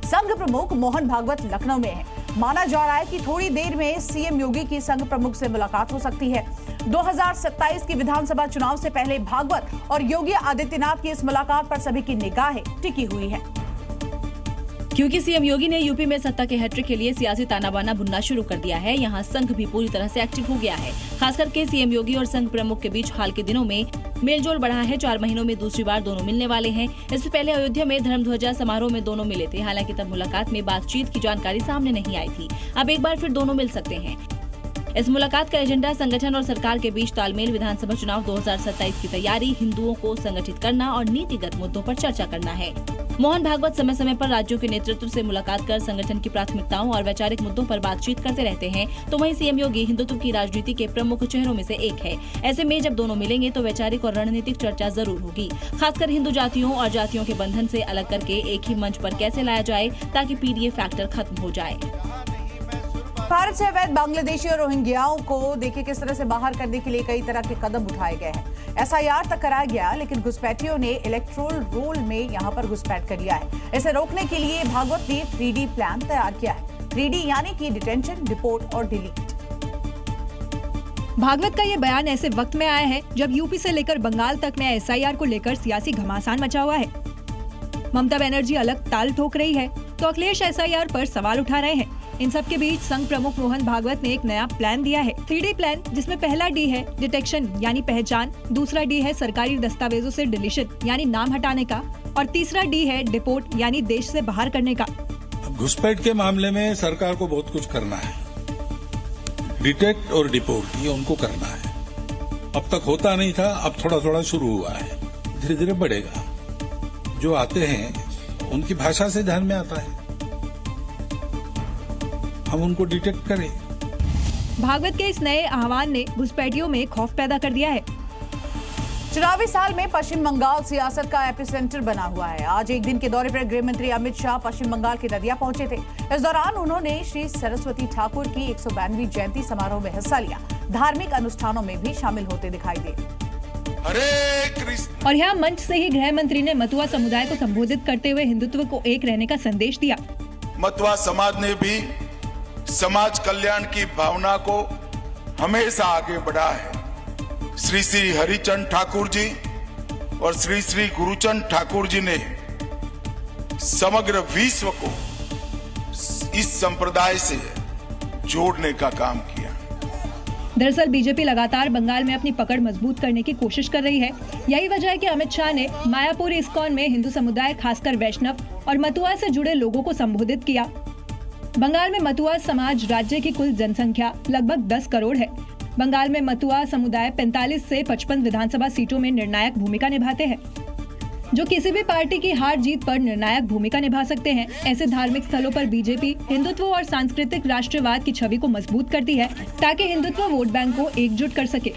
संघ प्रमुख मोहन भागवत लखनऊ में है। माना जा रहा है कि थोड़ी देर में सीएम योगी की संघ प्रमुख से मुलाकात हो सकती है। 2027 की विधानसभा चुनाव से पहले भागवत और योगी आदित्यनाथ की इस मुलाकात पर सभी की निगाहें टिकी हुई है, क्योंकि सीएम योगी ने यूपी में सत्ता के हैट्रिक के लिए सियासी ताना बाना बुनना शुरू कर दिया है। यहाँ संघ भी पूरी तरह से एक्टिव हो गया है। खास करके सीएम योगी और संघ प्रमुख के बीच हाल के दिनों में मेलजोल बढ़ा है। 4 महीनों में दूसरी बार दोनों मिलने वाले हैं। इससे पहले अयोध्या में धर्मध्वजा समारोह में दोनों मिले थे। हालांकि तब मुलाकात में बातचीत की जानकारी सामने नहीं आई थी। अब एक बार फिर दोनों मिल सकते हैं। इस मुलाकात का एजेंडा संगठन और सरकार के बीच तालमेल, विधानसभा चुनाव 2027 की तैयारी, हिंदुओं को संगठित करना और नीतिगत मुद्दों पर चर्चा करना है। मोहन भागवत समय समय पर राज्यों के नेतृत्व से मुलाकात कर संगठन की प्राथमिकताओं और वैचारिक मुद्दों पर बातचीत करते रहते हैं। तो वहीं सीएम योगी हिंदुत्व की राजनीति के प्रमुख चेहरों में से एक है। ऐसे में जब दोनों मिलेंगे तो वैचारिक और रणनीतिक चर्चा जरूर होगी। खासकर हिंदू जातियों और जातियों के बंधन से अलग करके एक ही मंच पर कैसे लाया जाए ताकि पीडीए फैक्टर खत्म हो जाए। भारत से अवैध बांग्लादेशी और रोहिंग्याओं को देखिए किस तरह से बाहर करने के लिए कई तरह के कदम उठाए गए हैं। एसआईआर तक कराया गया, लेकिन घुसपैठियों ने इलेक्टोरल रोल में यहां पर घुसपैठ कर लिया है। इसे रोकने के लिए भागवत ने 3D प्लान तैयार किया है। 3D यानी कि डिटेंशन, डिपोर्ट और डिलीट। भागवत का ये बयान ऐसे वक्त में आया है जब यूपी से लेकर बंगाल तक में एसआईआर को लेकर सियासी घमासान मचा हुआ है। ममता बनर्जी अलग ताल ठोक रही है तो अखिलेश एसआईआर पर सवाल उठा रहे हैं। इन सब के बीच संघ प्रमुख मोहन भागवत ने एक नया प्लान दिया है, 3D प्लान, जिसमें पहला डी है डिटेक्शन यानी पहचान, दूसरा डी है सरकारी दस्तावेजों से डिलीशन यानी नाम हटाने का, और तीसरा डी है डिपोर्ट यानी देश से बाहर करने का। घुसपैठ के मामले में सरकार को बहुत कुछ करना है। डिटेक्ट और डिपोर्ट ये उनको करना है। अब तक होता नहीं था, अब थोड़ा थोड़ा शुरू हुआ है, धीरे धीरे बढ़ेगा। जो आते हैं उनकी भाषा से ध्यान में आता है, हम उनको डिटेक्ट करें। भागवत के इस नए आह्वान ने घुसपैठियों में खौफ पैदा कर दिया है। चुनावी साल में पश्चिम बंगाल सियासत का एपिसेंटर बना हुआ है। आज एक दिन के दौरे पर गृह मंत्री अमित शाह पश्चिम बंगाल की नदिया पहुंचे थे। इस दौरान उन्होंने श्री सरस्वती ठाकुर की 192वीं जयंती समारोह में हिस्सा लिया। धार्मिक अनुष्ठानों में भी शामिल होते दिखाई दिए। और यहाँ मंच से ही गृह मंत्री ने मतुआ समुदाय को संबोधित करते हुए हिंदुत्व को एक रहने का संदेश दिया। मतुआ समाज ने भी समाज कल्याण की भावना को हमेशा आगे बढ़ा है। श्री श्री हरिचंद ठाकुर जी और श्री श्री गुरुचंद ठाकुर जी ने समग्र विश्व को इस संप्रदाय से जोड़ने का काम किया। दरअसल बीजेपी लगातार बंगाल में अपनी पकड़ मजबूत करने की कोशिश कर रही है। यही वजह है कि अमित शाह ने मायापुर इस्कॉन में हिंदू समुदाय, खासकर वैष्णव और मतुआ से जुड़े लोगों को संबोधित किया। बंगाल में मतुआ समाज राज्य की कुल जनसंख्या लगभग 10 करोड़ है। बंगाल में मतुआ समुदाय 45 से 55 विधानसभा सीटों में निर्णायक भूमिका निभाते हैं, जो किसी भी पार्टी की हार जीत पर निर्णायक भूमिका निभा सकते हैं। ऐसे धार्मिक स्थलों पर बीजेपी हिंदुत्व और सांस्कृतिक राष्ट्रवाद की छवि को मजबूत करती है ताकि हिंदुत्व वोट बैंक को एकजुट कर सके।